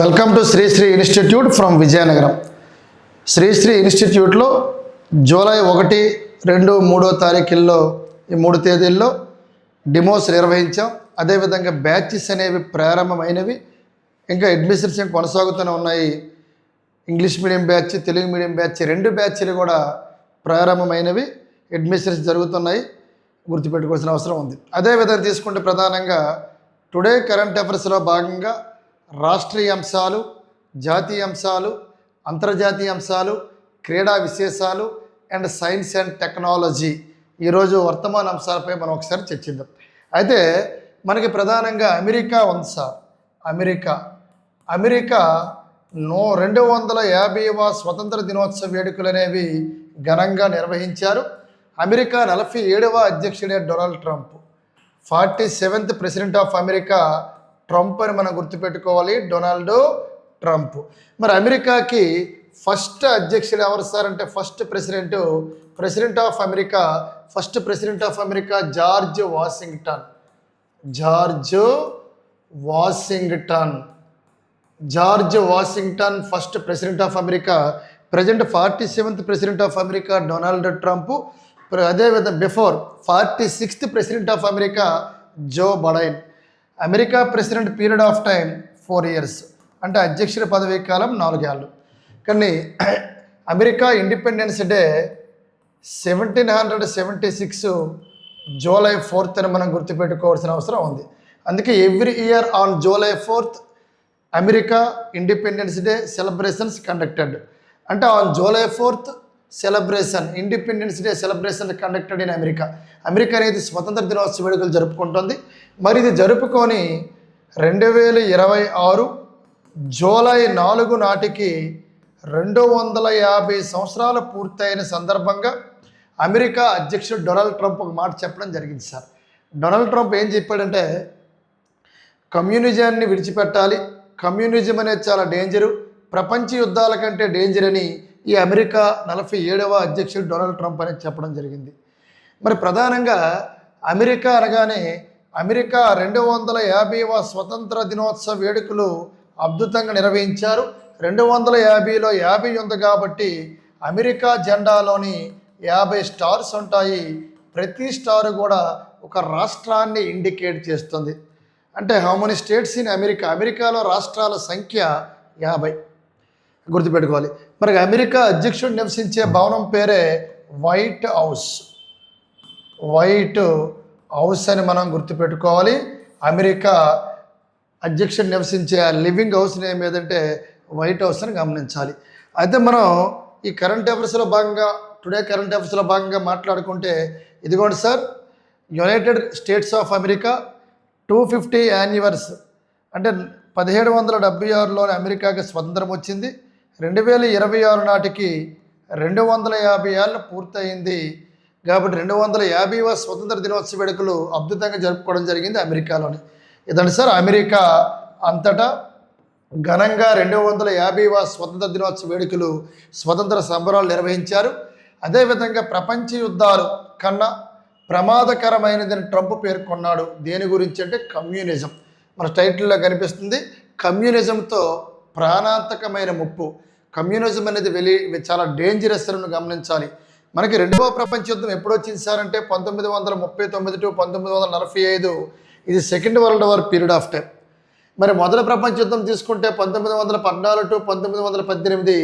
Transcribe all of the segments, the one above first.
Welcome to Sri Sri institute from Vizianagaram. Sri Sri ఇన్స్టిట్యూట్లో July 1, 2, 3 తారీఖుల్లో ఈ 3 తేదీల్లో డిమోస్ నిర్వహించాం. అదేవిధంగా బ్యాచెస్ అనేవి ప్రారంభమైనవి, ఇంకా అడ్మిషన్స్ కొనసాగుతూనే ఉన్నాయి. English medium batch, Telugu medium batch 2 బ్యాచ్లు కూడా ప్రారంభమైనవి, అడ్మిషన్స్ జరుగుతున్నాయి. గుర్తుపెట్టుకోవాల్సిన అవసరం ఉంది. అదేవిధంగా తీసుకుంటే ప్రధానంగా టుడే కరెంట్ అఫైర్స్లో భాగంగా రాష్ట్రీయ అంశాలు, జాతీయ అంశాలు, అంతర్జాతీయ అంశాలు, క్రీడా విశేషాలు అండ్ సైన్స్ అండ్ టెక్నాలజీ ఈరోజు వర్తమాన అంశాలపై మనం ఒకసారి చర్చిద్దాం. అయితే మనకి ప్రధానంగా అమెరికా ఉంది సార్. అమెరికా 250వ స్వతంత్ర దినోత్సవ వేడుకలు అనేవి ఘనంగా నిర్వహించారు. అమెరికా 47వ అధ్యక్షుడే Donald Trump, 47th president of America Trump అని మనం గుర్తుపెట్టుకోవాలి, డొనాల్డ్ ట్రంప్. మరి అమెరికాకి ఫస్ట్ అధ్యక్షుడు ఎవరు సార్ అంటే first president of America George Washington first president of America. Present 47th president of America Donald Trump. అదేవిధంగా before 46th president of America Joe Biden. America president period of time 4 years, అంటే అధ్యక్షుడి పదవీ కాలం 4 ఏళ్ళు. కానీ America independence day 1776 July 4th అని మనం గుర్తుపెట్టుకోవాల్సిన అవసరం ఉంది. అందుకే every year on July 4th America independence day celebrations conducted. అంటే on July 4th independence day celebration conducted in America అనేది స్వతంత్ర దినోత్సవ వేడుకలు జరుపుకుంటుంది. మరి ఇది జరుపుకొని 2026 జూలై 4 నాటికి 250 సంవత్సరాలు పూర్తయిన సందర్భంగా అమెరికా అధ్యక్షుడు డొనాల్డ్ ట్రంప్ ఒక మాట చెప్పడం జరిగింది సార్. డొనాల్డ్ ట్రంప్ ఏం చెప్పాడంటే, కమ్యూనిజాన్ని విడిచిపెట్టాలి, కమ్యూనిజం అనేది చాలా డేంజరు, ప్రపంచ యుద్ధాల కంటే డేంజర్ అని ఈ అమెరికా 47వ అధ్యక్షుడు డొనాల్డ్ ట్రంప్ అనేది చెప్పడం జరిగింది. మరి ప్రధానంగా అమెరికా అనగానే అమెరికా 250వ స్వతంత్ర దినోత్సవ వేడుకలు అద్భుతంగా నిర్వహించారు. 250లో 50 ఉంది కాబట్టి అమెరికా జెండాలోని 50 స్టార్స్ ఉంటాయి. ప్రతి స్టార్ కూడా ఒక రాష్ట్రాన్ని ఇండికేట్ చేస్తుంది. అంటే హౌ మెనీ స్టేట్స్ ఇన్ అమెరికాలో రాష్ట్రాల సంఖ్య 50 గుర్తుపెట్టుకోవాలి. మరి అమెరికా అధ్యక్షుడు నివసించే భవనం పేరే వైట్ హౌస్ అని మనం గుర్తుపెట్టుకోవాలి. అమెరికా అధ్యక్షుడు నివసించే లివింగ్ హౌస్ నేమ్ ఏదంటే వైట్ హౌస్ అని గమనించాలి. అయితే మనం ఈ కరెంట్ అఫైర్స్లో భాగంగా టుడే కరెంట్ అఫైర్స్లో భాగంగా మాట్లాడుకుంటే ఇదిగోండి sir, United states of America 250 యాన్నివర్స్ అంటే 1776లోని అమెరికాకి స్వతంత్రం వచ్చింది. 2026 నాటికి 250 ఏళ్ళు పూర్తయింది. కాబట్టి 250వ స్వతంత్ర దినోత్సవ వేడుకలు అద్భుతంగా జరుపుకోవడం జరిగింది అమెరికాలోని. ఇదండి సార్, అమెరికా అంతటా ఘనంగా 250వ స్వతంత్ర దినోత్సవ వేడుకలు, స్వతంత్ర సంబరాలు నిర్వహించారు. అదేవిధంగా ప్రపంచ యుద్ధాలు కన్నా ప్రమాదకరమైనదని ట్రంప్ పేర్కొన్నాడు. దేని గురించి అంటే కమ్యూనిజం. మన టైటిల్లో కనిపిస్తుంది, కమ్యూనిజంతో ప్రాణాంతకమైన ముప్పు. కమ్యూనిజం అనేది చాలా డేంజరస్ అని గమనించాలి. మనకి 2వ ప్రపంచ యుద్ధం ఎప్పుడు వచ్చింది సార్ అంటే 1939 to 1945. ఇది second world war period of time. మరి మొదటి ప్రపంచ యుద్ధం తీసుకుంటే 1914 to 1918.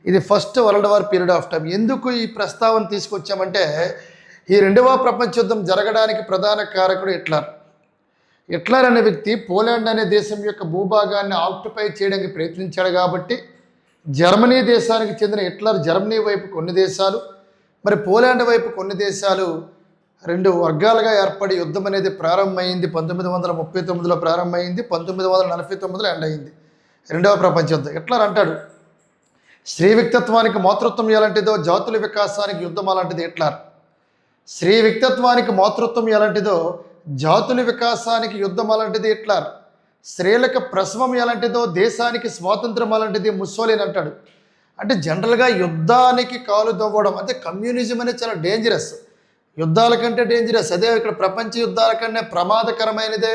ఇది first world war period of time. ఎందుకు ఈ ప్రస్తావన తీసుకొచ్చామంటే, ఈ 2వ ప్రపంచ యుద్ధం జరగడానికి ప్రధాన కారకుడు హిట్లర్ అనే వ్యక్తి పోలాండ్ అనే దేశం యొక్క భూభాగాన్ని ఆక్యుపై చేయడానికి ప్రయత్నించాడు. కాబట్టి జర్మనీ దేశానికి చెందిన హిట్లర్ జర్మనీ వైపు కొన్ని దేశాలు, మరి పోలాండ్ వైపు కొన్ని దేశాలు 2 వర్గాలుగా ఏర్పడి యుద్ధం అనేది ప్రారంభమైంది. 1939లో ప్రారంభమైంది, 1949లో ఎండ్ అయింది 2వ ప్రపంచ యుద్ధం. హిట్లర్ అంటాడు, స్త్రీ వ్యక్తిత్వానికి మాతృత్వం ఎలాంటిదో జాతుల వికాసానికి యుద్ధం అలాంటిది. స్త్రీ వ్యక్తిత్వానికి మాతృత్వం ఎలాంటిదో జాతుల వికాసానికి యుద్ధం అలాంటిది హిట్లర్. స్త్రీలకు ప్రసవం ఎలాంటిదో దేశానికి స్వాతంత్రం అలాంటిది ముస్సోలిని అంటాడు. అంటే జనరల్గా యుద్ధానికి కాలు దవ్వడం అంటే కమ్యూనిజం అనేది చాలా డేంజరస్, యుద్ధాల కంటే డేంజరస్. అదే ఇక్కడ ప్రపంచ యుద్ధాల కన్నా ప్రమాదకరమైనదే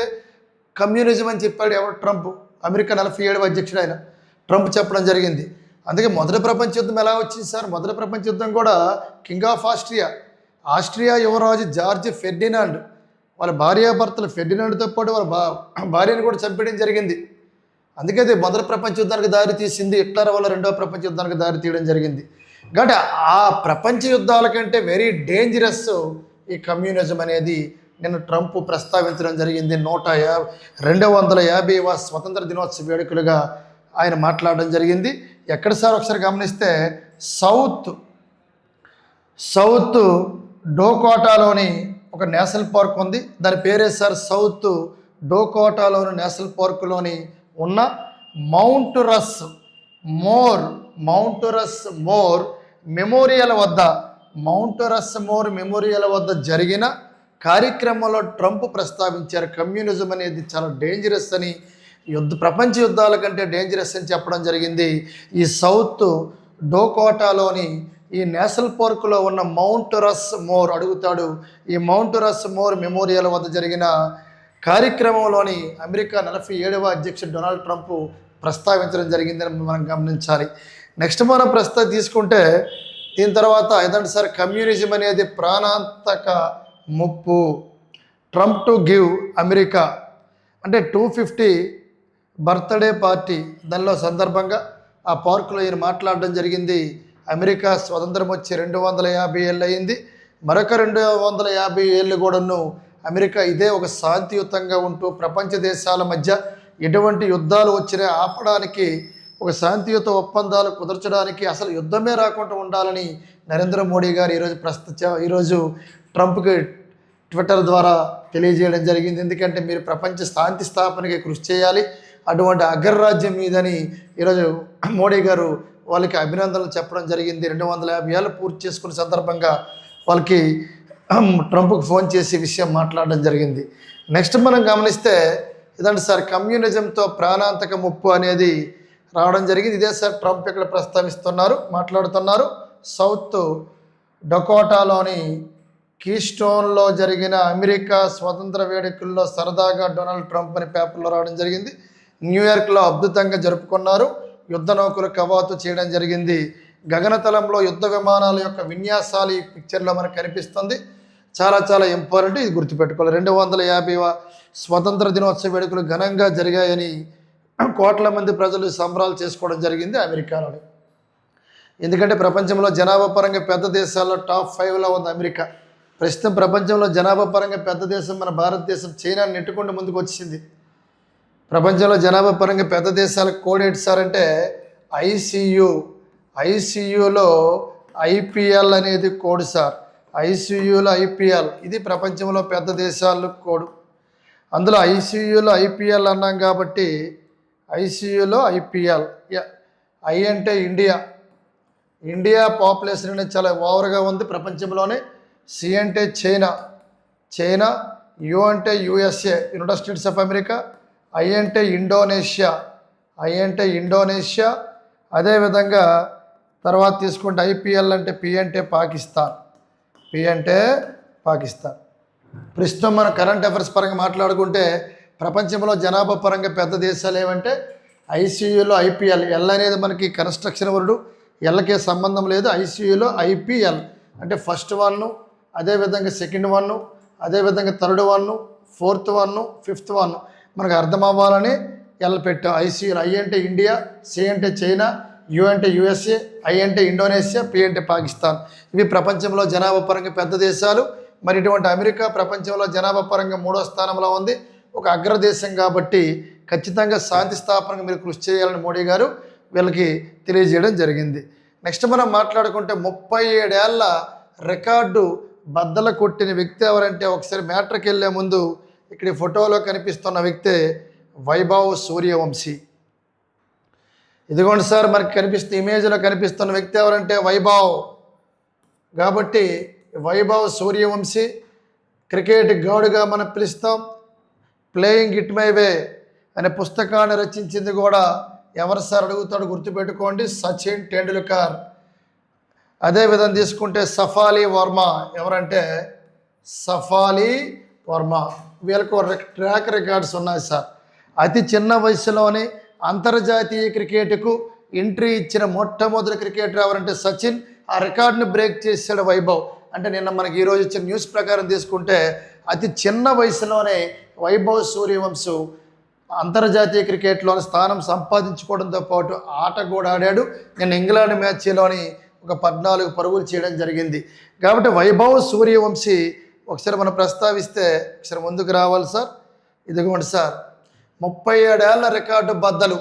కమ్యూనిజం అని చెప్పాడు ఎవరు? ట్రంప్. అమెరికా 47వ అధ్యక్షుడు ఆయన ట్రంప్ చెప్పడం జరిగింది. అందుకే మొదటి ప్రపంచ యుద్ధం ఎలా వచ్చింది సార్? మొదటి ప్రపంచ యుద్ధం కూడా కింగ్ ఆఫ్ ఆస్ట్రియా యువరాజు జార్జ్ ఫెర్డినాండ్ వాళ్ళ భార్యాభర్తలు ఫెర్డినాండ్తో పాటు వాళ్ళ భార్యను కూడా చంపేయడం జరిగింది. అందుకే అది మొదటి ప్రపంచ యుద్ధానికి దారి తీసింది. హిట్లర్ వల్ల రెండవ ప్రపంచ యుద్ధానికి దారి తీయడం జరిగింది. కాబట్టి ఆ ప్రపంచ యుద్ధాల కంటే వెరీ డేంజరస్ ఈ కమ్యూనిజం అనేది నిన్న ట్రంప్ ప్రస్తావించడం జరిగింది. 250వ స్వతంత్ర దినోత్సవ వేడుకలుగా ఆయన మాట్లాడడం జరిగింది. ఎక్కడ సార్ ఒకసారి గమనిస్తే సౌత్ డోకోటాలోని ఒక నేషనల్ పార్క్ ఉంది. దాని పేరే సార్ సౌత్ డోకోటాలోని నేషనల్ పార్కులోని ఉన్న మౌంట్ రస్ మోర్ మెమోరియల్ వద్ద జరిగిన కార్యక్రమంలో ట్రంప్ ప్రస్తావించారు. కమ్యూనిజం అనేది చాలా డేంజరస్ అని, ప్రపంచ యుద్ధాల కంటే డేంజరస్ అని చెప్పడం జరిగింది. ఈ సౌత్ డోకోటాలోని ఈ నేషనల్ పార్కులో ఉన్న మౌంట్ రస్ మోర్ అడుగుతాడు. ఈ మౌంట్ రస్ మోర్ మెమోరియల్ వద్ద జరిగిన కార్యక్రమంలోని అమెరికా 47వ అధ్యక్షుడు డొనాల్డ్ ట్రంప్ ప్రస్తావించడం జరిగిందని మనం గమనించాలి. నెక్స్ట్ మనం తీసుకుంటే దీని తర్వాత ఏదంటే సార్ కమ్యూనిజం అనేది ప్రాణాంతక ముప్పు. ట్రంప్ టు గివ్ అమెరికా అంటే 250 బర్త్డే పార్టీ దానిలో సందర్భంగా ఆ పార్కులో ఈయన మాట్లాడడం జరిగింది. అమెరికా స్వతంత్రం వచ్చి 250 ఏళ్ళు అయింది. మరొక 250 ఏళ్ళు కూడాను అమెరికా ఇదే ఒక శాంతియుతంగా ఉంటూ ప్రపంచ దేశాల మధ్య ఎటువంటి యుద్ధాలు వచ్చినా ఆపడానికి, ఒక శాంతియుత ఒప్పందాలు కుదర్చడానికి, అసలు యుద్ధమే రాకుండా ఉండాలని నరేంద్ర మోడీ గారు ఈరోజు ట్రంప్కి ట్విట్టర్ ద్వారా తెలియజేయడం జరిగింది. ఎందుకంటే మీరు ప్రపంచ శాంతి స్థాపనకి కృషి చేయాలి, అటువంటి అగ్రరాజ్యం మీదని ఈరోజు మోడీ గారు వాళ్ళకి అభినందనలు చెప్పడం జరిగింది. 250 ఏళ్ళు పూర్తి చేసుకున్న సందర్భంగా వాళ్ళకి ట్రంప్కి ఫోన్ చేసి విషయం మాట్లాడడం జరిగింది. నెక్స్ట్ మనం గమనిస్తే ఇదంటే సార్ కమ్యూనిజంతో ప్రాణాంతక ముప్పు అనేది రావడం జరిగింది. ఇదే సార్ ట్రంప్ ఇక్కడ మాట్లాడుతున్నారు. సౌత్ డకోటాలోని కీస్టోన్లో జరిగిన అమెరికా స్వతంత్ర వేడుకల్లో సరదాగా డొనాల్డ్ ట్రంప్ అని పేపర్లో రావడం జరిగింది. న్యూయార్క్లో అద్భుతంగా జరుపుకున్నారు. యుద్ధ నౌకలు కవాతు చేయడం జరిగింది. గగనతలంలో యుద్ధ విమానాల యొక్క విన్యాసాలు ఈ పిక్చర్లో మనకు కనిపిస్తుంది. చాలా చాలా ఇంపార్టెంట్, ఇది గుర్తుపెట్టుకోవాలి. 250వ స్వతంత్ర దినోత్సవ వేడుకలు ఘనంగా జరిగాయని కోట్ల మంది ప్రజలు సంబరాలు చేసుకోవడం జరిగింది అమెరికాలోని. ఎందుకంటే ప్రపంచంలో జనాభా పరంగా పెద్ద దేశాల్లో టాప్ 5లో ఉంది అమెరికా. ప్రస్తుతం ప్రపంచంలో జనాభా పరంగా పెద్ద దేశం మన భారతదేశం. చైనాని నెట్టుకుంటూ ముందుకు వచ్చింది. ప్రపంచంలో జనాభా పరంగా పెద్ద దేశాలకు కోడ్ ఏంటి సార్ అంటే ఐసీయూలో ఐపీఎల్ అనేది కోడ్ సార్. ఐసీయూలో ఐపీఎల్ ఇది ప్రపంచంలో పెద్ద దేశాలకు కోడ్. అందులో ఐసీయూలో ఐపీఎల్ అన్నాం కాబట్టి ఐసీయూలో ఐపీఎల్. ఐ అంటే ఇండియా పాపులేషన్ అనేది చాలా ఓవర్గా ఉంది ప్రపంచంలోనే. సి అంటే చైనా, యు అంటే USA United states of America, I అంటే ఇండోనేషియా, అదేవిధంగా తర్వాత తీసుకుంటే ఐపీఎల్ అంటే పి అంటే పాకిస్తాన్. ప్రస్తుతం మన కరెంట్ అఫైర్స్ పరంగా మాట్లాడుకుంటే ప్రపంచంలో జనాభా పరంగా పెద్ద దేశాలు ఏమంటే ఐసీయూలో ఐపీఎల్. ఎల్ అనేది మనకి కన్స్ట్రక్షన్ వర్డ్, ఎల్కే సంబంధం లేదు. ఐసీయూలో ఐపీఎల్ అంటే ఫస్ట్ 1, అదేవిధంగా సెకండ్ 1, అదేవిధంగా థర్డ్ 1, ఫోర్త్ 1, ఫిఫ్త్ 1 మనకు అర్థం అవ్వాలని ఎల్ పెట్టాం. ఐసీయూలో ఐ అంటే ఇండియా, సి అంటే చైనా, యు అంటే యుఎస్ఏ, ఐ అంటే ఇండోనేషియా, పి అంటే పాకిస్తాన్. ఇవి ప్రపంచంలో జనాభా పరంగా పెద్ద దేశాలు. మరి ఇటువంటి అమెరికా ప్రపంచంలో జనాభా పరంగా 3వ స్థానంలో ఉంది. ఒక అగ్రదేశం కాబట్టి ఖచ్చితంగా శాంతి స్థాపనకు మీరు కృషి చేయాలని మోడీ గారు వీళ్ళకి తెలియజేయడం జరిగింది. నెక్స్ట్ మనం మాట్లాడుకుంటే 37 ఏళ్ల రికార్డు బద్దలు కొట్టిన వ్యక్తి ఎవరంటే ఒకసారి మ్యాటర్కి వెళ్ళే ముందు ఇక్కడ ఫోటోలో కనిపిస్తున్న వ్యక్తే వైభవ్ సూర్యవంశీ. ఇదిగోండి సార్ మనకి ఇమేజ్లో కనిపిస్తున్న వ్యక్తి ఎవరంటే వైభవ్. కాబట్టి వైభవ్ సూర్యవంశీ క్రికెట్ గాడుగా మనం పిలుస్తాం. ప్లేయింగ్ ఇట్ మై వే అనే పుస్తకాన్ని రచించింది కూడా ఎవరు సార్ అడుగుతాడు, గుర్తుపెట్టుకోండి, సచిన్ టెండూల్కర్. అదేవిధంగా తీసుకుంటే సఫాలి వర్మ. ఎవరంటే సఫాలి వర్మ. వీళ్ళకు ట్రాక్ రికార్డ్స్ ఉన్నాయి సార్. అతి చిన్న వయసులోనే అంతర్జాతీయ క్రికెట్కు ఎంట్రీ ఇచ్చిన మొట్టమొదటి క్రికెటర్ ఎవరంటే సచిన్. ఆ రికార్డుని బ్రేక్ చేశాడు వైభవ్. అంటే నిన్న మనకి ఈరోజు ఇచ్చిన న్యూస్ ప్రకారం తీసుకుంటే అతి చిన్న వయసులోనే వైభవ్ సూర్యవంశు అంతర్జాతీయ క్రికెట్లోని స్థానం సంపాదించుకోవడంతో పాటు ఆట కూడా ఆడాడు. నిన్న ఇంగ్లాండ్ మ్యాచ్లోని ఒక 14 పరుగులు చేయడం జరిగింది. కాబట్టి వైభవ్ సూర్యవంశీ ఒకసారి మనం ప్రస్తావిస్తే ఒకసారి ముందుకు రావాలి సార్. ఇదిగోండి సార్, 37 ఏళ్ల రికార్డు బద్దలు.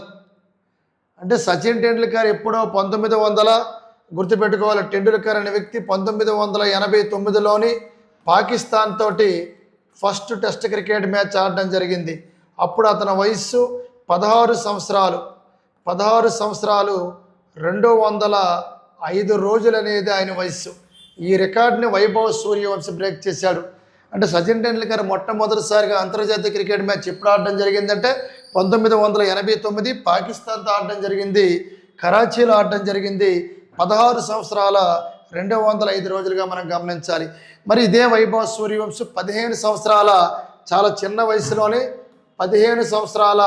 అంటే సచిన్ టెండూల్కర్ ఎప్పుడో 1900 గుర్తుపెట్టుకోవాలి. టెండూల్కర్ అనే వ్యక్తి 1989లోని పాకిస్తాన్ తోటి ఫస్ట్ టెస్ట్ క్రికెట్ మ్యాచ్ ఆడడం జరిగింది. అప్పుడు అతని వయస్సు 16 సంవత్సరాలు. 16 సంవత్సరాలు 205 రోజులు అనేది ఆయన వయస్సు. ఈ రికార్డుని వైభవ్ సూర్యవంశీ బ్రేక్ చేశాడు. అంటే సచిన్ టెండూల్కర్ మొట్టమొదటిసారిగా అంతర్జాతీయ క్రికెట్ మ్యాచ్ ఎప్పుడు ఆడడం జరిగిందంటే 1989 పాకిస్తాన్తో ఆడడం జరిగింది. కరాచీలో ఆడడం జరిగింది. 16 సంవత్సరాల 205 రోజులుగా మనం గమనించాలి. మరి ఇదే వైభవ్ సూర్యవంశీ 15 సంవత్సరాల చాలా చిన్న వయసులోనే 15 సంవత్సరాల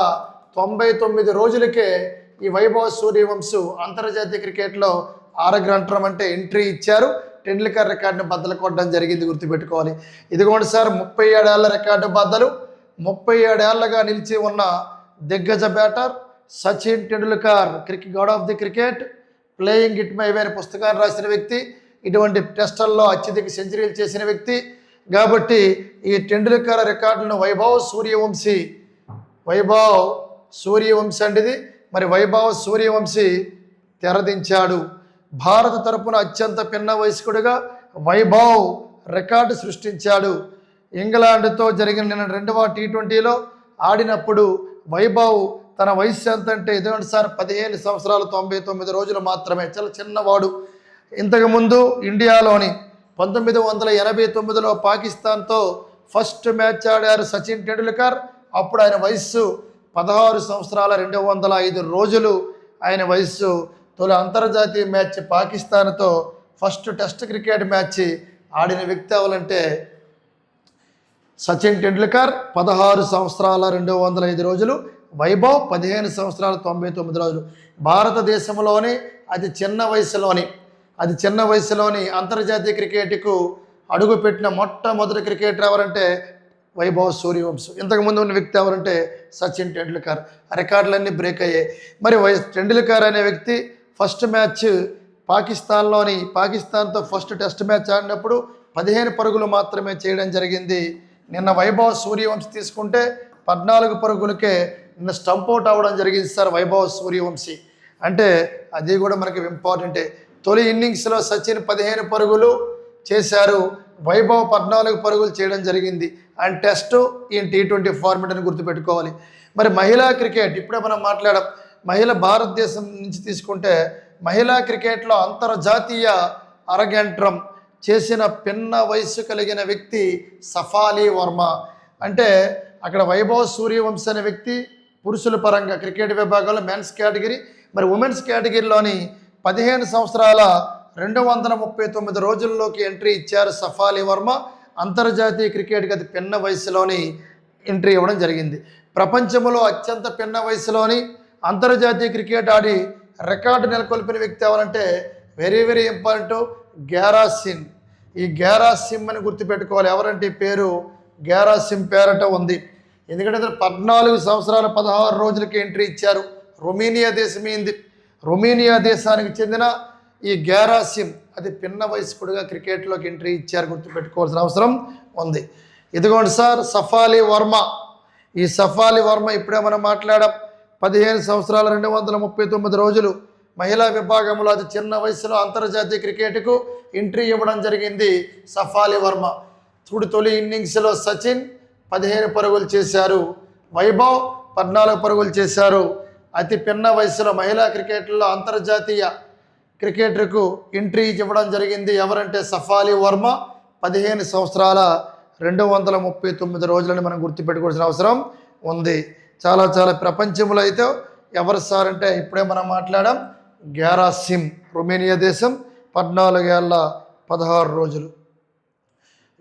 99 రోజులకే ఈ వైభవ్ సూర్యవంశీ అంతర్జాతీయ క్రికెట్లో ఆరగ్రంథం అంటే ఎంట్రీ ఇచ్చారు. టెండూల్కర్ రికార్డును బద్దలు కొట్టడం జరిగింది, గుర్తుపెట్టుకోవాలి. ఇదిగోండి సార్, 37 ఏళ్ల రికార్డు బద్దలు. 37 ఏళ్లగా నిలిచి ఉన్న దిగ్గజ batter Sachin Tendulkar, God of the cricket, playing it my way అనే పుస్తకాన్ని రాసిన వ్యక్తి, ఇటువంటి టెస్టుల్లో అత్యధిక సెంచరీలు చేసిన వ్యక్తి. కాబట్టి ఈ టెండూల్కర్ రికార్డులను వైభవ్ సూర్యవంశీ అంటిది మరి వైభవ్ సూర్యవంశీ తెరదించాడు. భారత తరపున అత్యంత పిన్న వయస్కుడిగా వైభవ్ రికార్డు సృష్టించాడు. ఇంగ్లాండ్తో జరిగిన నిన్న 2వ T20లో ఆడినప్పుడు వైభవ్ తన వయస్సు ఎంత అంటే ఇదేంటి సార్, 15 సంవత్సరాలు 99 రోజులు మాత్రమే. చాలా చిన్నవాడు. ఇంతకుముందు ఇండియాలోని 1989లో పాకిస్తాన్తో ఫస్ట్ మ్యాచ్ ఆడారు సచిన్ టెండూల్కర్. అప్పుడు ఆయన వయస్సు 16 సంవత్సరాల 205 రోజులు ఆయన వయస్సు. తొలి అంతర్జాతీయ మ్యాచ్ పాకిస్తాన్తో ఫస్ట్ టెస్ట్ క్రికెట్ మ్యాచ్ ఆడిన వ్యక్తి ఎవరంటే సచిన్ టెండూల్కర్. 16 సంవత్సరాల 205 రోజులు. వైభవ్ 15 సంవత్సరాల 99 రోజులు. భారతదేశంలోని అతి చిన్న వయసులోని అంతర్జాతీయ క్రికెట్కు అడుగుపెట్టిన మొట్టమొదటి క్రికెటర్ ఎవరంటే వైభవ్ సూర్యవంశీ. ఇంతకుముందు ఉన్న వ్యక్తి ఎవరంటే సచిన్ టెండూల్కర్. రికార్డులన్నీ బ్రేక్ అయ్యాయి. మరి టెండూల్కర్ అనే వ్యక్తి ఫస్ట్ మ్యాచ్ పాకిస్తాన్తో ఫస్ట్ టెస్ట్ మ్యాచ్ ఆడినప్పుడు 15 పరుగులు మాత్రమే చేయడం జరిగింది. నిన్న వైభవ్ సూర్యవంశీ తీసుకుంటే 14 పరుగులకే నిన్న స్టంప్అవుట్ అవ్వడం జరిగింది సార్ వైభవ్ సూర్యవంశీ. అంటే అది కూడా మనకి ఇంపార్టెంటే. తొలి ఇన్నింగ్స్లో సచిన్ 15 పరుగులు చేశారు, వైభవ్ 14 పరుగులు చేయడం జరిగింది. అండ్ టెస్ట్ ఈ T20 ఫార్మెట్ అని గుర్తుపెట్టుకోవాలి. మరి మహిళా క్రికెట్ ఇప్పుడే మనం మాట్లాడాం. భారతదేశం నుంచి తీసుకుంటే మహిళా క్రికెట్లో అంతర్జాతీయ అరగంట్రం చేసిన పిన్న వయస్సు కలిగిన వ్యక్తి సఫాలి వర్మ. అంటే అక్కడ వైభవ్ సూర్యవంశీ అనే వ్యక్తి పురుషుల పరంగా క్రికెట్ విభాగంలో మెన్స్ కేటగిరీ, మరి ఉమెన్స్ కేటగిరీలోని 15 సంవత్సరాల 239 రోజుల్లోకి ఎంట్రీ ఇచ్చారు సఫాలి వర్మ. అంతర్జాతీయ క్రికెట్కి అది పిన్న వయసులోని ఎంట్రీ ఇవ్వడం జరిగింది. ప్రపంచంలో అత్యంత పిన్న వయసులోని అంతర్జాతీయ క్రికెట్ ఆడి రికార్డు నెలకొల్పిన వ్యక్తి ఎవరంటే వెరీ వెరీ ఇంపార్టెంట్, గ్యారాసిమ్. ఈ గ్యారాసిమ్ అని గుర్తుపెట్టుకోవాలి. ఎవరంటే ఈ పేరు గ్యారాసిమ్ పేరట ఉంది. ఎందుకంటే 14 సంవత్సరాల 16 రోజులకి ఎంట్రీ ఇచ్చారు. రొమేనియా దేశానికి చెందిన ఈ గ్యారాసిమ్ అది పిన్న వయస్కుడిగా క్రికెట్లోకి ఎంట్రీ ఇచ్చారు, గుర్తుపెట్టుకోవాల్సిన అవసరం ఉంది. ఇదిగోండి సార్, సఫాలి వర్మ. ఈ సఫాలి వర్మ ఇప్పుడే మనం మాట్లాడాం. 15 సంవత్సరాల 239 రోజులు మహిళా విభాగంలో అది చిన్న వయసులో అంతర్జాతీయ క్రికెట్కు ఎంట్రీ ఇవ్వడం జరిగింది సఫాలి వర్మ. తొలి ఇన్నింగ్స్లో సచిన్ 15 పరుగులు చేశారు, వైభవ్ 14 పరుగులు చేశారు. అతి పిన్న వయసులో మహిళా క్రికెట్లో అంతర్జాతీయ క్రికెటర్కు ఎంట్రీ ఇవ్వడం జరిగింది ఎవరంటే సఫాలి వర్మ. 15 సంవత్సరాల 239 రోజులని మనం గుర్తుపెట్టుకోవాల్సిన అవసరం ఉంది. చాలా ప్రపంచంలో అయితే ఎవరు సార్ అంటే ఇప్పుడే మనం మాట్లాడాం, గ్యారాసిమ్, రొమేనియా దేశం, 14 ఏళ్ళ 16 రోజులు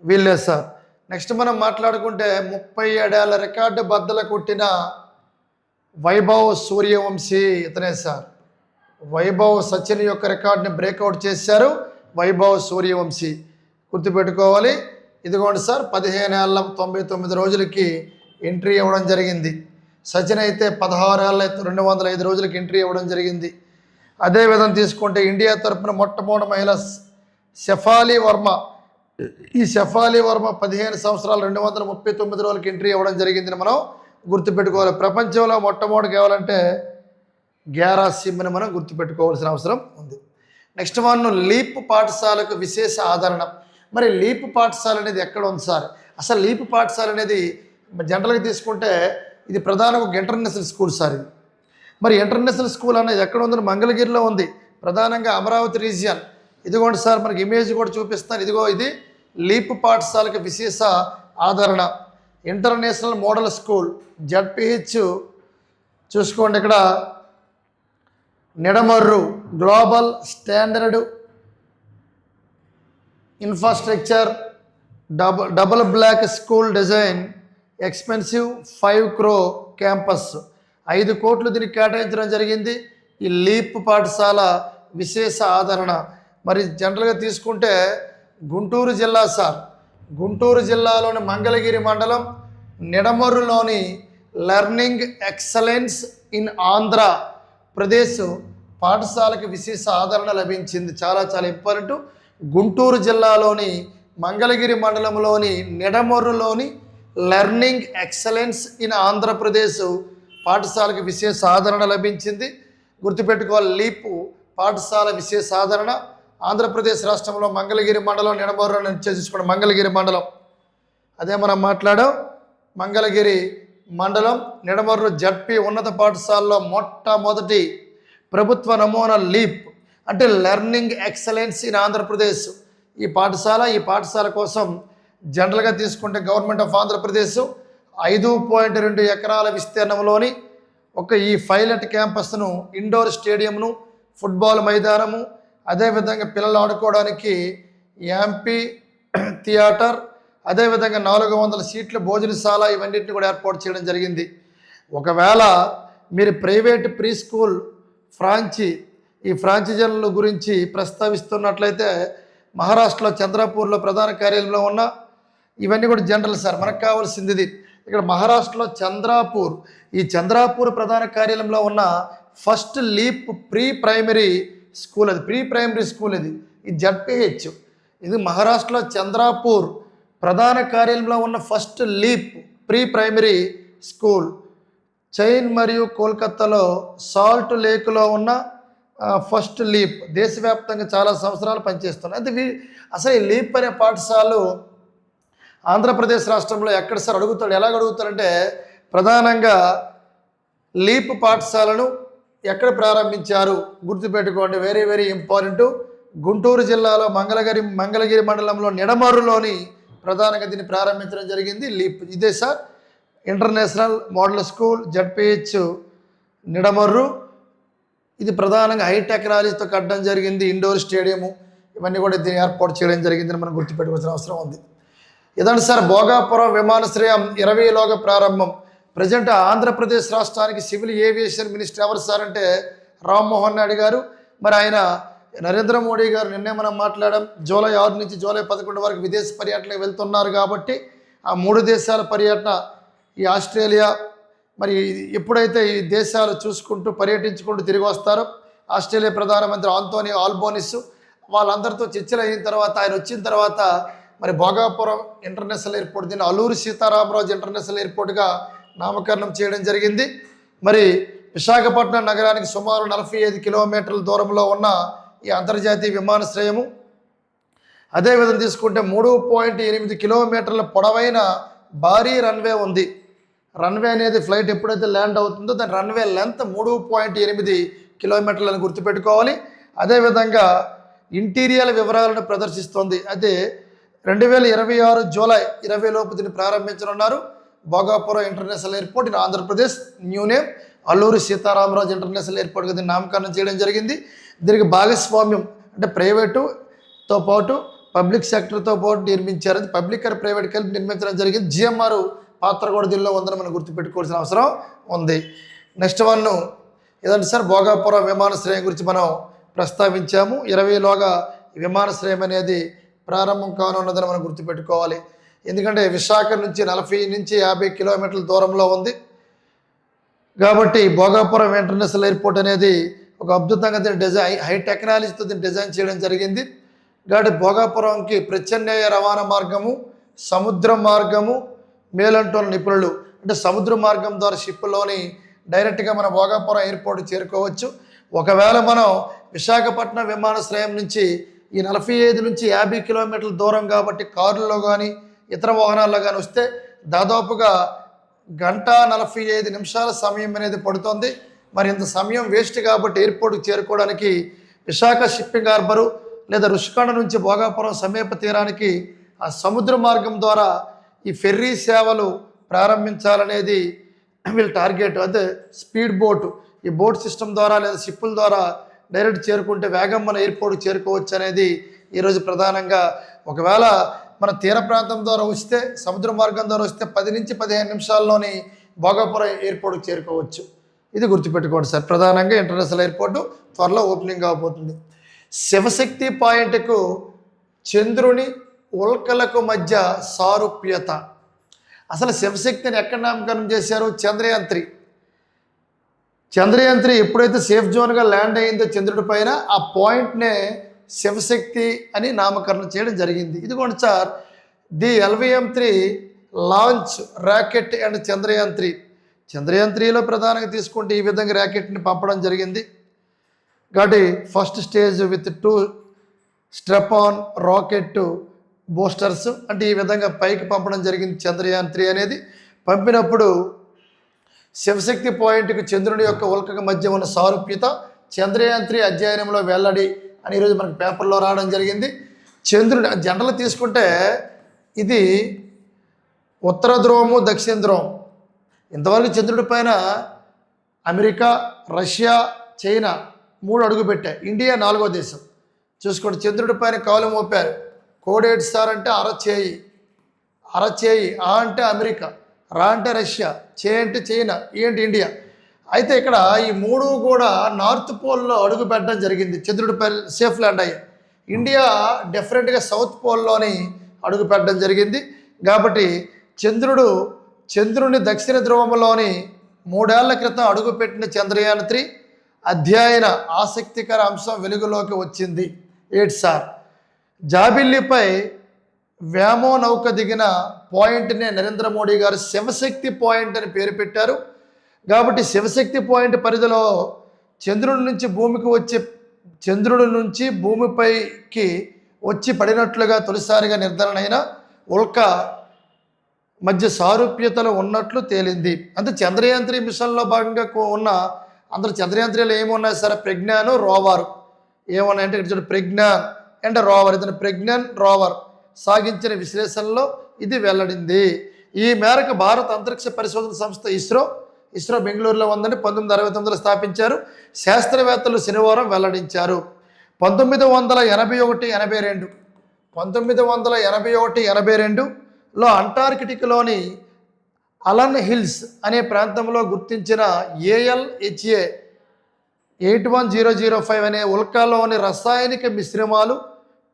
వీళ్ళే సార్. నెక్స్ట్ మనం మాట్లాడుకుంటే 37 ఏళ్ల రికార్డు బద్దలు కొట్టిన వైభవ్ సూర్యవంశీ ఇతనే సార్. వైభవ్ సచిన్ యొక్క రికార్డుని బ్రేక్అవుట్ చేశారు వైభవ్ సూర్యవంశీ. గుర్తుపెట్టుకోవాలి. ఇదిగోండి సార్, 15 ఏళ్ళ 99 రోజులకి ఎంట్రీ ఇవ్వడం జరిగింది. సచిన్ అయితే 16 ఏళ్ళ 205 రోజులకి ఎంట్రీ ఇవ్వడం జరిగింది. అదేవిధంగా తీసుకుంటే ఇండియా తరఫున మొట్టమొదటి మహిళ షెఫాలి వర్మ. ఈ షెఫాలి వర్మ 15 సంవత్సరాలు 239 రోజులకి ఎంట్రీ ఇవ్వడం జరిగిందని మనం గుర్తుపెట్టుకోవాలి. ప్రపంచంలో మొట్టమొదటి కావాలంటే గ్యారా సిమ్ని మనం గుర్తుపెట్టుకోవాల్సిన అవసరం ఉంది. నెక్స్ట్ వన్, లీప్ పాఠశాలకు విశేష ఆదరణ. మరి లీప్ పాఠశాల అనేది ఎక్కడ ఉంది సార్? అసలు లీప్ పాఠశాల అనేది జనరల్గా తీసుకుంటే ఇది ప్రధానంగా ఒక ఇంటర్నేషనల్ స్కూల్ సార్. ఇది మరి ఇంటర్నేషనల్ స్కూల్ అనేది ఎక్కడ ఉందని మంగళగిరిలో ఉంది, ప్రధానంగా అమరావతి రీజియన్. ఇదిగోండి సార్, మనకి ఇమేజ్ కూడా చూపిస్తాను. ఇదిగో ఇది లీప్ పాఠశాలకు విశేష ఆదరణ ఇంటర్నేషనల్ మోడల్ స్కూల్ జడ్పిహెచ్. చూసుకోండి ఇక్కడ Nidamarru global standard infrastructure double block school design expensive 5 crore campus. 5 కోట్లు దీనికి కేటాయించడం జరిగింది. ఈ లీప్ పాఠశాల విశేష ఆదరణ. మరి జనరల్గా తీసుకుంటే గుంటూరు జిల్లా సార్, గుంటూరు జిల్లాలోని మంగళగిరి మండలం నిడమర్రులోని లెర్నింగ్ ఎక్సలెన్స్ ఇన్ ఆంధ్రప్రదేశ్ పాఠశాలకు విశేష ఆదరణ లభించింది. చాలా చాలా ఇంపార్టెంట్. గుంటూరు జిల్లాలోని మంగళగిరి మండలంలోని నిడమర్రులోని లెర్నింగ్ ఎక్సలెన్స్ ఇన్ ఆంధ్రప్రదేశ్ పాఠశాలకు విశేష ఆదరణ లభించింది. గుర్తుపెట్టుకోవాలి, లీప్ పాఠశాల విశేష ఆదరణ ఆంధ్రప్రదేశ్ రాష్ట్రంలో మంగళగిరి మండలం నిడమర్రు చూసుకోండి. మంగళగిరి మండలం అదే మనం మాట్లాడాం. మంగళగిరి మండలం నిడమర్రు జడ్పీ ఉన్నత పాఠశాలలో మొట్టమొదటి ప్రభుత్వ నమూనా లీప్ అంటే లెర్నింగ్ ఎక్సలెన్స్ ఇన్ ఆంధ్రప్రదేశ్ ఈ పాఠశాల కోసం జనరల్గా తీసుకుంటే గవర్నమెంట్ ఆఫ్ ఆంధ్రప్రదేశ్ 5.2 ఎకరాల విస్తీర్ణంలోని ఈ పైలట్ క్యాంపస్ను, ఇండోర్ స్టేడియంను, ఫుట్బాల్ మైదానము, అదేవిధంగా పిల్లలు ఆడుకోవడానికి యాంపీ థియేటర్, అదేవిధంగా 400 సీట్ల భోజనశాల ఇవన్నింటిని కూడా ఏర్పాటు చేయడం జరిగింది. ఒకవేళ మీరు ప్రైవేట్ ప్రీ స్కూల్ ఈ ఫ్రాంచైజీల గురించి ప్రస్తావిస్తున్నట్లయితే మహారాష్ట్రలో చంద్రపూర్లో ప్రధాన కార్యాలయంలో ఉన్న ఇవన్నీ కూడా జనరల్ సార్. మనకు కావాల్సింది ఇది. ఇక్కడ మహారాష్ట్రలో చంద్రాపూర్ ప్రధాన కార్యాలయంలో ఉన్న first leap pre primary school. ఇది జడ్పిహెచ్. ఇది మహారాష్ట్రలో చంద్రాపూర్ ప్రధాన కార్యాలయంలో ఉన్న first leap pre primary school. Chain మరియు కోల్కతాలో సాల్ట్ లేక్లో ఉన్న ఫస్ట్ లీప్. దేశవ్యాప్తంగా చాలా సంవత్సరాలు పనిచేస్తున్నాయి. అయితే అసలు ఈ లీప్ అనే పాఠశాలలు ఆంధ్రప్రదేశ్ రాష్ట్రంలో ఎక్కడ సార్ ఎలాగ అడుగుతారంటే ప్రధానంగా లీప్ పాఠశాలను ఎక్కడ ప్రారంభించారు గుర్తుపెట్టుకోండి. Very very important. గుంటూరు జిల్లాలో మంగళగిరి మండలంలో నిడమర్రులోని ప్రధానంగా దీన్ని ప్రారంభించడం జరిగింది లీప్. ఇదే sir international model school ZPH Nidamarru. ఇది ప్రధానంగా హై టెక్నాలజీతో కట్టడం జరిగింది. ఇండోర్ స్టేడియము ఇవన్నీ కూడా దీన్ని ఏర్పాటు చేయడం జరిగిందని మనం గుర్తుపెట్టుకోవాల్సిన అవసరం ఉంది. ఇదండి సార్ భోగాపురం విమానాశ్రయం 20లోగా ప్రారంభం. ప్రజెంట్ ఆంధ్రప్రదేశ్ రాష్ట్రానికి సివిల్ ఏవియేషన్ మినిస్టర్ ఎవరు సార్ అంటే రామ్మోహన్ నాయుడు గారు. మరి ఆయన నరేంద్ర మోడీ గారు నిన్నే మనం మాట్లాడాం, జూలై 6 నుంచి జూలై 11 వరకు విదేశ పర్యటనకు వెళ్తున్నారు. కాబట్టి ఆ 3 దేశాల పర్యటన ఈ ఆస్ట్రేలియా మరి ఎప్పుడైతే ఈ దేశాలు చూసుకుంటూ పర్యటించుకుంటూ తిరిగి వస్తారో ఆస్ట్రేలియా ప్రధానమంత్రి ఆంటోనీ ఆల్బోనిస్ వాళ్ళందరితో చర్చలు అయిన తర్వాత ఆయన వచ్చిన తర్వాత మరి భోగాపురం ఇంటర్నేషనల్ ఎయిర్పోర్ట్ దీన్ని అల్లూరి సీతారామరాజు ఇంటర్నేషనల్ ఎయిర్పోర్ట్గా నామకరణం చేయడం జరిగింది. మరి విశాఖపట్నం నగరానికి సుమారు 45 కిలోమీటర్ల దూరంలో ఉన్న ఈ అంతర్జాతీయ విమానాశ్రయము. అదేవిధంగా తీసుకుంటే 3.8 కిలోమీటర్ల పొడవైన భారీ రన్వే ఉంది. రన్వే అనేది ఫ్లైట్ ఎప్పుడైతే ల్యాండ్ అవుతుందో దాని రన్వే లెంత్ 3.8 కిలోమీటర్లను గుర్తుపెట్టుకోవాలి. అదేవిధంగా ఇంటీరియర్ వివరాలను ప్రదర్శిస్తోంది. అయితే 2026 జూలై 20 లోపు దీన్ని ప్రారంభించనున్నారు. Bhogapuram international airport in Andhra Pradesh new name Alluri Sitaramaraju international ఎయిర్పోర్ట్గా దీన్ని నామకరణం చేయడం జరిగింది. దీనికి భాగస్వామ్యం అంటే ప్రైవేటుతో పాటు పబ్లిక్ సెక్టర్తో పాటు నిర్మించారు. పబ్లిక్ అండ్ ప్రైవేట్ కలిపి నిర్మించడం జరిగింది. జిఎంఆర్ పాత్ర కూడా దీనిలో ఉందని మనం గుర్తుపెట్టుకోవాల్సిన అవసరం ఉంది. నెక్స్ట్ వన్ ఏదంటే సార్ భోగాపురం విమానాశ్రయం గురించి మనం ప్రస్తావించాము. 20లోగా ఈ విమానాశ్రయం అనేది ప్రారంభం కానున్నదని మనం గుర్తుపెట్టుకోవాలి. ఎందుకంటే విశాఖ నుంచి 40 నుంచి 50 కిలోమీటర్ల దూరంలో ఉంది కాబట్టి భోగాపురం ఇంటర్నేషనల్ ఎయిర్పోర్ట్ అనేది ఒక అద్భుతంగా దీన్ని డిజైన్ హై టెక్నాలజీతో దీన్ని డిజైన్ చేయడం జరిగింది. కాబట్టి భోగాపురంకి ప్రత్యామ్నాయ రవాణా మార్గము, సముద్ర మార్గము మేలంటోన్న నిపుణులు అంటే సముద్ర మార్గం ద్వారా షిప్లోని డైరెక్ట్గా మన భోగాపురం ఎయిర్పోర్ట్ చేరుకోవచ్చు. ఒకవేళ మనం విశాఖపట్నం విమానాశ్రయం నుంచి ఈ 45 నుంచి 50 కిలోమీటర్ల దూరం కాబట్టి కారులో కానీ ఇతర వాహనాల్లో కానీ వస్తే దాదాపుగా 1:45 సమయం అనేది పడుతుంది. మరి ఇంత సమయం వేస్ట్ కాబట్టి ఎయిర్పోర్ట్కి చేరుకోవడానికి విశాఖ షిప్పింగ్ హార్బరు లేదా రుషికొండ నుంచి భోగాపురం సమీప తీరానికి ఆ సముద్ర మార్గం ద్వారా ఈ ఫెర్రీ సేవలు ప్రారంభించాలనేది వీళ్ళ టార్గెట్. అంటే స్పీడ్ బోటు, ఈ బోట్ సిస్టమ్ ద్వారా లేదా షిప్పుల ద్వారా డైరెక్ట్ చేరుకుంటే వేగం మన ఎయిర్పోర్ట్కి చేరుకోవచ్చు అనేది ఈరోజు ప్రధానంగా. ఒకవేళ మన తీర ప్రాంతం ద్వారా వస్తే, సముద్ర మార్గం ద్వారా వస్తే 10 నుంచి 15 నిమిషాల్లోని భోగాపురం ఎయిర్పోర్ట్కి చేరుకోవచ్చు. ఇది గుర్తుపెట్టుకోండి సార్. ప్రధానంగా ఇంటర్నేషనల్ ఎయిర్పోర్టు త్వరలో ఓపెనింగ్ అవబోతుంది. శివశక్తి పాయింట్కు చంద్రుని ఉల్కలకు మధ్య సారూప్యత. అసలు శివశక్తిని ఎక్కడ నామకరణం చేశారు? చంద్రయాన్-3. చంద్రయాన్-3 ఎప్పుడైతే సేఫ్ జోన్గా ల్యాండ్ అయిందో చంద్రుడి పైన, ఆ పాయింట్నే శివశక్తి అని నామకరణం చేయడం జరిగింది. ఇదిగోండి sir, the LVM-3 launch rocket and Chandrayaan three. చంద్రయాన్-3లో ప్రధానంగా తీసుకుంటే ఈ విధంగా ర్యాకెట్ని పంపడం జరిగింది. కాబట్టి first stage with 2 strap on rocket boosters అంటే ఈ విధంగా పైకి పంపడం జరిగింది. చంద్రయాన్-3 అనేది పంపినప్పుడు శివశక్తి పాయింట్కి చంద్రుని యొక్క ఉల్కకు మధ్య ఉన్న సారూప్యత చంద్రయాన్-3 అధ్యయనంలో వెల్లడి అని ఈరోజు మనకు పేపర్లో రావడం జరిగింది. చంద్రుడు జనరల్ తీసుకుంటే ఇది ఉత్తర ధ్రువము, దక్షిణ ధ్రువం. ఇంతవరకు చంద్రుడి పైన అమెరికా, రష్యా, చైనా 3 అడుగు పెట్టాయి. ఇండియా 4వ దేశం. చూసుకోండి, చంద్రుడి పైన కాలు మోపారు. కోడేటి సార్ అంటే అరచేయి, ఆ అంటే అమెరికా, రా అంటే రష్యా, చే అంటే చైనా, ఈ అంటే ఇండియా. అయితే ఇక్కడ ఈ 3 కూడా నార్త్ పోల్లో అడుగు పెట్టడం జరిగింది. చంద్రుడిపై సేఫ్ ల్యాండ్ అయ్యాయి. ఇండియా డెఫినెట్గా సౌత్ పోల్లోని అడుగు పెట్టడం జరిగింది. కాబట్టి చంద్రుని దక్షిణ ధ్రువంలోని 3 ఏళ్ల క్రితం అడుగుపెట్టిన చంద్రయాన్-3 అధ్యయన ఆసక్తికర అంశం వెలుగులోకి వచ్చింది. ఏంటి సార్? జాబిల్లిపై వ్యామో నౌక దిగిన పాయింట్నే నరేంద్ర మోడీ గారు శివశక్తి పాయింట్ అని పేరు పెట్టారు. కాబట్టి శివశక్తి పాయింట్ పరిధిలో చంద్రుడి నుంచి భూమిపైకి వచ్చి పడినట్లుగా తొలిసారిగా నిర్ధారణ అయిన ఉల్క మధ్య సారూప్యతలు ఉన్నట్లు తేలింది. అంటే చంద్రయాన్-3 మిషన్లో భాగంగా ఉన్న అందరూ చంద్రయాన్-3లో ఏమున్నాయి సార్? ప్రజ్ఞాన్, రోవర్. ఏమన్నాయంటే ఇక్కడ చూడండి, ప్రజ్ఞాన్ అండ్ రోవర్. ఇతను ప్రజ్ఞాన్ రోవర్ సాగించిన విశ్లేషణలో ఇది వెల్లడింది. ఈ మేరకు భారత అంతరిక్ష పరిశోధన సంస్థ ఇస్రో బెంగళూరులో ఉందని 1969లో స్థాపించారు. శాస్త్రవేత్తలు శనివారం వెల్లడించారు. 1981-82లో అంటార్కిటిక్లోని అలన్ హిల్స్ అనే ప్రాంతంలో గుర్తించిన ALHA 81005 అనే ఉల్కలోని రసాయనిక మిశ్రమాలు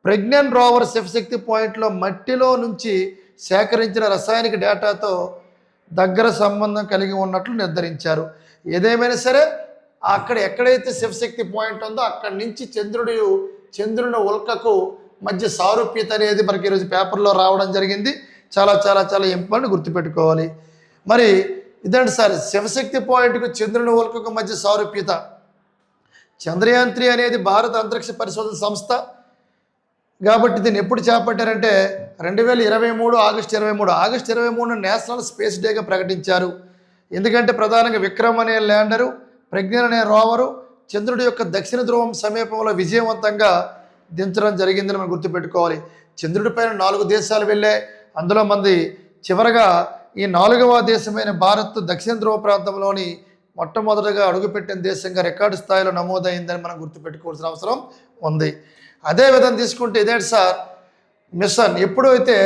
ప్రజ్ఞాన్ రోవర్ శివశక్తి పాయింట్లో మట్టిలో నుంచి సేకరించిన రసాయనిక డేటాతో దగ్గర సంబంధం కలిగి ఉన్నట్లు నిర్ధారించారు. ఏదేమైనా సరే అక్కడ ఎక్కడైతే శివశక్తి పాయింట్ ఉందో అక్కడి నుంచి చంద్రుని ఉల్కకు మధ్య సారూప్యత అనేది మనకి ఈరోజు పేపర్లో రావడం జరిగింది. చాలా చాలా చాలా ఇంపార్టెంట్, గుర్తుపెట్టుకోవాలి. మరి ఇదండి సార్, శివశక్తి పాయింట్కు చంద్రుని ఉల్కకు మధ్య సారూప్యత. చంద్రయాన్-3 అనేది భారత అంతరిక్ష పరిశోధన సంస్థ. కాబట్టి దీన్ని ఎప్పుడు చేపట్టారంటే 2023 ఆగస్టు 23 నేషనల్ స్పేస్ డేగా ప్రకటించారు. ఎందుకంటే ప్రధానంగా విక్రమ్ అనే ల్యాండరు, ప్రజ్ఞాన్ అనే రోవరు చంద్రుడి యొక్క దక్షిణ ధ్రువం సమీపంలో విజయవంతంగా దించడం జరిగిందని మనం గుర్తుపెట్టుకోవాలి. చంద్రుడి పైన 4 దేశాలు వెళ్ళాయి. అందులో మంది చివరగా ఈ 4వ దేశమైన భారత్ దక్షిణ ధ్రువ ప్రాంతంలోని మొట్టమొదటిగా అడుగుపెట్టిన దేశంగా రికార్డు స్థాయిలో నమోదైందని మనం గుర్తుపెట్టుకోవాల్సిన అవసరం ఉంది. అదేవిధంగా తీసుకుంటే ఇదే సార్ మిషన్ ఎప్పుడైతే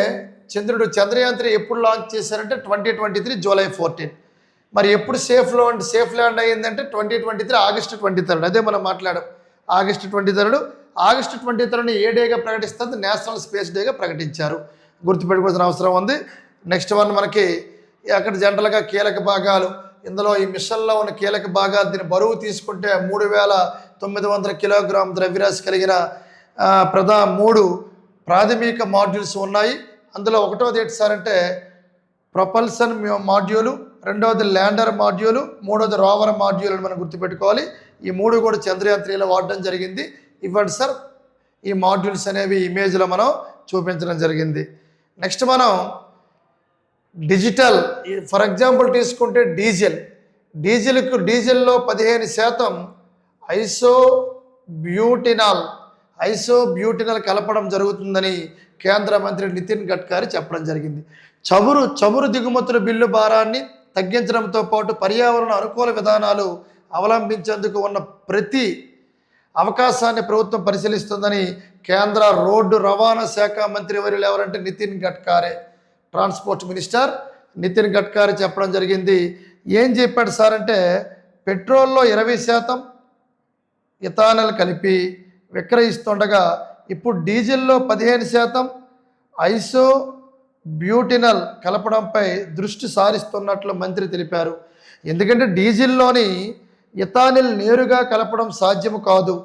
చంద్రయాన్-3 ఎప్పుడు లాంచ్ చేశారంటే 2023 జూలై 14. మరి ఎప్పుడు సేఫ్ ల్యాండ్ అయ్యిందంటే 2023 ఆగస్టు 23, అదే మనం మాట్లాడాం. ఆగస్టు 23, ఆగస్టు 23 ఏ డేగా ప్రకటిస్తుంది? నేషనల్ స్పేస్ డేగా ప్రకటించారు. గుర్తుపెట్టుకోవాల్సిన అవసరం ఉంది. నెక్స్ట్ వన్ మనకి అక్కడ జనరల్గా కీలక భాగాలు, ఇందులో ఈ మిషన్లో ఉన్న కీలక భాగాలు, దీని బరువు తీసుకుంటే 3900 కిలోగ్రామ్ ద్రవ్యరాశి కలిగిన 3 ప్రాథమిక మాడ్యూల్స్ ఉన్నాయి. అందులో ఒకటోది ఏంటి సార్ అంటే ప్రొపల్సన్ మాడ్యూలు, రెండవది ల్యాండర్ మాడ్యూలు, మూడవది రోవర్ మాడ్యూల్ అని మనం గుర్తుపెట్టుకోవాలి. ఈ 3 కూడా చంద్రయాన్ 3లో వాడడం జరిగింది. ఇవ్వండి సార్, ఈ మాడ్యూల్స్ అనేవి ఇమేజ్లో మనం చూపించడం జరిగింది. నెక్స్ట్ మనం డిజిటల్, ఫర్ ఎగ్జాంపుల్ తీసుకుంటే డీజిల్లో 15% ఐసోబ్యూటినాల్ కలపడం జరుగుతుందని కేంద్ర మంత్రి నితిన్ గడ్కరీ చెప్పడం జరిగింది. చమురు దిగుమతుల బిల్లు భారాన్ని తగ్గించడంతో పాటు పర్యావరణ అనుకూల విధానాలు అవలంబించేందుకు ఉన్న ప్రతి అవకాశాన్ని ప్రభుత్వం పరిశీలిస్తుందని కేంద్ర రోడ్డు రవాణా శాఖ మంత్రి వర్యులు ఎవరంటే నితిన్ గడ్కరీ, ట్రాన్స్పోర్ట్ మినిస్టర్ నితిన్ గడ్కరీ చెప్పడం జరిగింది. ఏం చెప్పాడు సార్ అంటే పెట్రోల్లో 20% ఇథానల్ కలిపి విక్రయిస్తుండగా ఇప్పుడు డీజిల్లో 15% ఐసోబ్యూటినల్ కలపడంపై దృష్టి సారిస్తున్నట్లు మంత్రి తెలిపారు. ఎందుకంటే డీజిల్లోని ఇథానిల్ నేరుగా కలపడం సాధ్యము కాదు.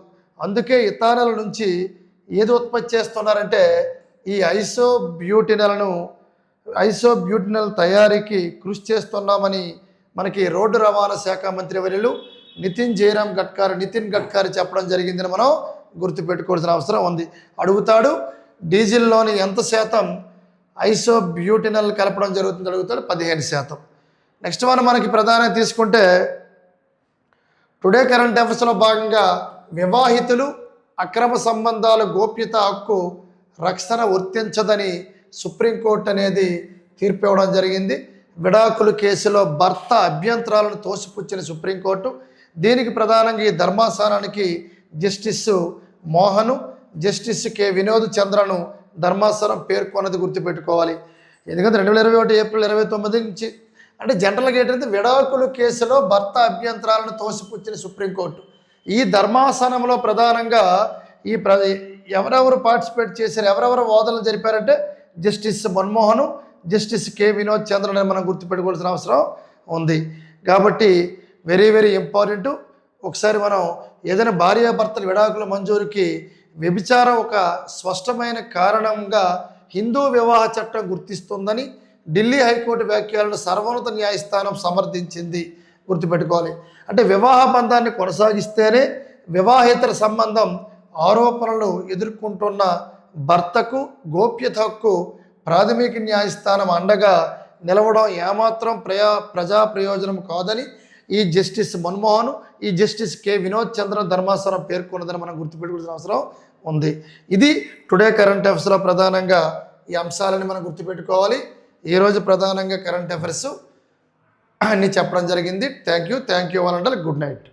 అందుకే ఇథానల్ నుంచి ఏది ఉత్పత్తి చేస్తున్నారంటే ఈ ఐసోబ్యూటినల్ తయారీకి కృషి చేస్తున్నామని మనకి రోడ్డు రవాణా శాఖ మంత్రి వర్యులు నితిన్ గడ్కరీ చెప్పడం జరిగిందని మనం గుర్తుపెట్టుకోవాల్సిన అవసరం ఉంది. అడుగుతాడు డీజిల్లోని ఎంత శాతం ఐసోబ్యూటినల్ కలపడం జరుగుతుంది అడుగుతాడు, 15%. నెక్స్ట్ మనకి ప్రధానంగా తీసుకుంటే టుడే కరెంట్ అఫైర్స్లో భాగంగా వివాహితులు అక్రమ సంబంధాల గోప్యత హక్కు రక్షణ వర్తించదని సుప్రీంకోర్టు అనేది తీర్పు ఇవ్వడం జరిగింది. విడాకుల కేసులో భర్త అభ్యంతరాలను తోసిపుచ్చిన సుప్రీంకోర్టు, దీనికి ప్రధానంగా ఈ ధర్మాసనానికి justice Mohan, justice K Vinod Chandran ధర్మాసనం పేర్కొన్నది గుర్తుపెట్టుకోవాలి. ఎందుకంటే 2021 ఏప్రిల్ 29 నుంచి అంటే జనరల్గా ఏంటంటే విడాకుల కేసులో భర్త అభ్యంతరాలను తోసిపుచ్చిన సుప్రీంకోర్టు. ఈ ధర్మాసనంలో ప్రధానంగా ఎవరెవరు పార్టిసిపేట్ చేశారు, ఎవరెవరు వాదనలు జరిపారంటే justice Manmohan, justice K Vinod Chandran అని మనం గుర్తుపెట్టుకోవాల్సిన అవసరం ఉంది. కాబట్టి వెరీ వెరీ ఇంపార్టెంట్. ఒకసారి మనం ఏదైనా భార్యాభర్తల విడాకుల మంజూరుకి వ్యభిచారం ఒక స్పష్టమైన కారణంగా హిందూ వివాహ చట్టం గుర్తిస్తుందని ఢిల్లీ హైకోర్టు వ్యాఖ్యలను సర్వోన్నత న్యాయస్థానం సమర్థించింది. గుర్తుపెట్టుకోవాలి. అంటే వివాహ బంధాన్ని కొనసాగిస్తేనే వివాహేతర సంబంధం ఆరోపణలు ఎదుర్కొంటున్న భర్తకు గోప్యత హక్కు ప్రాథమిక న్యాయస్థానం అండగా నిలవడం ఏమాత్రం ప్రజా ప్రయోజనం కాదని ఈ జస్టిస్ మన్మోహన్, ఈ జస్టిస్ కె వినోద్ చంద్ర ధర్మాసనం పేర్కొన్నదని మనం గుర్తుపెట్టుకోవాల్సిన అవసరం ఉంది. ఇది టుడే కరెంట్ అఫైర్స్లో ప్రధానంగా ఈ అంశాలని మనం గుర్తుపెట్టుకోవాలి. ఈరోజు ప్రధానంగా కరెంట్ అఫైర్స్ అన్నీ చెప్పడం జరిగింది. Thank you one and good night.